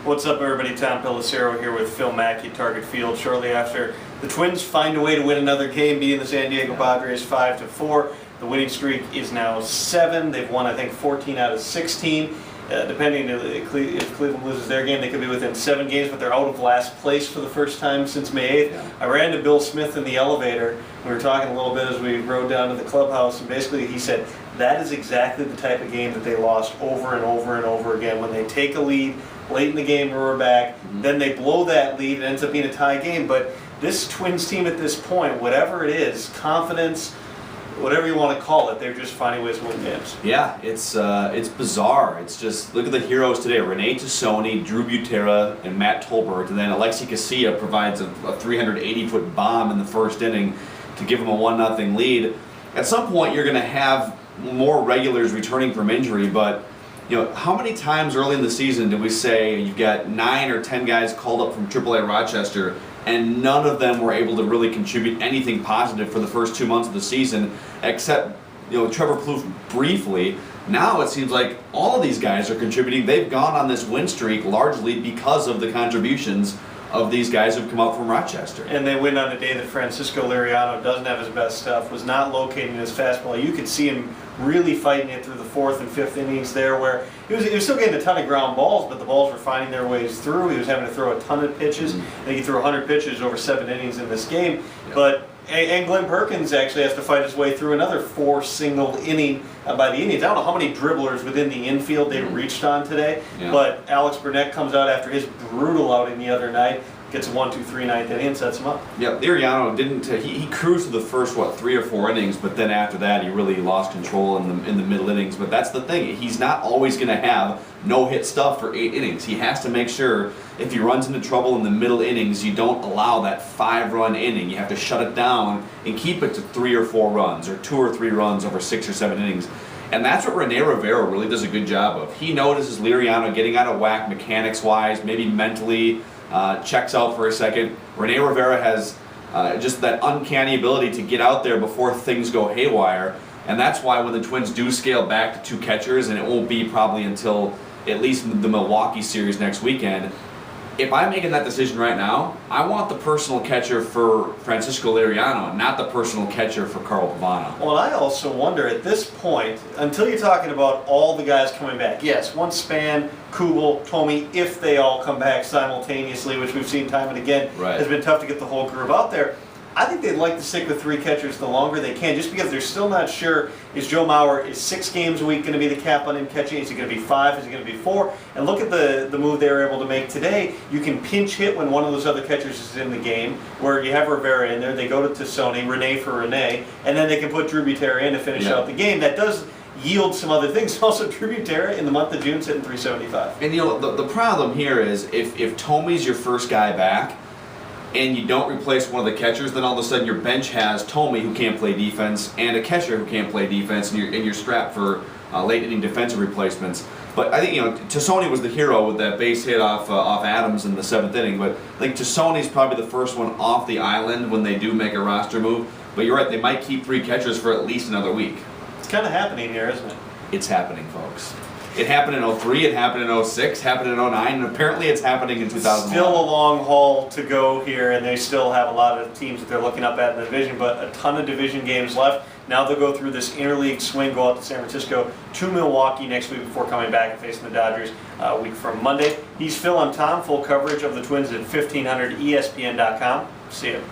What's up, everybody? Tom Pelissero here with Phil Mackey, Target Field. Shortly after the Twins find a way to win another game, beating the San Diego Padres 5-4. The winning streak is now 7. They've won, I think, 14 out of 16. Depending if Cleveland loses their game, they could be within 7 games, but they're out of last place for the first time since May 8th. Yeah. I ran into Bill Smith in the elevator. We were talking a little bit as we rode down to the clubhouse, and basically he said that is exactly the type of game that they lost over and over and over again. When they take a lead late in the game, roar back, then they blow that lead, it ends up being a tie game. But this Twins team at this point, whatever it is, confidence, whatever you want to call it, they're just finding ways to win games. Yeah, it's bizarre. It's just, look at the heroes today. Rene Tosoni, Drew Butera, and Matt Tolbert. And then Alexi Casilla provides a 380-foot bomb in the first inning to give them a 1-0 lead. At some point, you're going to have more regulars returning from injury, but how many times early in the season did we say you've got 9 or 10 guys called up from AAA Rochester, and none of them were able to really contribute anything positive for the first 2 months of the season, except Trevor Plouffe briefly. Now it seems like all of these guys are contributing. They've gone on this win streak largely because of the contributions of these guys who've come up from Rochester. And they win on a day that Francisco Liriano doesn't have his best stuff, was not locating his fastball. You could see him really fighting it through the 4th and 5th innings there, where he was still getting a ton of ground balls, but the balls were finding their ways through. He was having to throw a ton of pitches. I think he threw 100 pitches over 7 innings in this game. Yeah. And Glenn Perkins actually has to fight his way through another 4 single inning by the Indians. I don't know how many dribblers within the infield they reached on today, but Alex Burnett comes out after his brutal outing the other night, gets a 1-2-3 9th inning and sets him up. Yeah, Liriano didn't. He cruised through the first 3 or 4 innings, but then after that he really lost control in the middle innings. But that's the thing; he's not always going to have no-hit stuff for 8 innings. He has to make sure if he runs into trouble in the middle innings, you don't allow that 5-run inning. You have to shut it down and keep it to 3 or 4 runs or 2 or 3 runs over 6 or 7 innings. And that's what Rene Rivera really does a good job of. He notices Liriano getting out of whack mechanics-wise, maybe mentally. Checks out for a second. Rene Rivera has just that uncanny ability to get out there before things go haywire, and that's why when the Twins do scale back to 2 catchers, and it won't be probably until at least the Milwaukee series next weekend, if I'm making that decision right now, I want the personal catcher for Francisco Liriano, not the personal catcher for Carl Pavano. Well, I also wonder at this point, until you're talking about all the guys coming back, yes, once Span, Kugel, Tomey, if they all come back simultaneously, which we've seen time and again, has been tough to get the whole group out there. I think they'd like to stick with 3 catchers the longer they can, just because they're still not sure, is Joe Mauer, is 6 games a week going to be the cap on him catching? Is it going to be 5? Is it going to be 4? And look at the move they were able to make today. You can pinch hit when one of those other catchers is in the game, where you have Rivera in there, they go to Tosoni, Rene for Rene, and then they can put Drew Butera in to finish out the game. That does yield some other things. Also, Drew Butera in the month of June sitting 375. And the problem here is if Tomey's your first guy back, and you don't replace one of the catchers, then all of a sudden your bench has Tomey, who can't play defense, and a catcher who can't play defense, and you're strapped for late inning defensive replacements. But I think Tosoni was the hero with that base hit off Adams in the 7th inning. But I think Tosoni's probably the first one off the island when they do make a roster move. But you're right; they might keep 3 catchers for at least another week. It's kind of happening here, isn't it? It's happening, folks. It happened in 03, it happened in 06, happened in 09, and apparently it's happening in 2001. Still a long haul to go here, and they still have a lot of teams that they're looking up at in the division, but a ton of division games left. Now they'll go through this interleague swing, go out to San Francisco, to Milwaukee next week before coming back and facing the Dodgers a week from Monday. He's Phil, I'm Tom. Full coverage of the Twins at 1500ESPN.com. See you.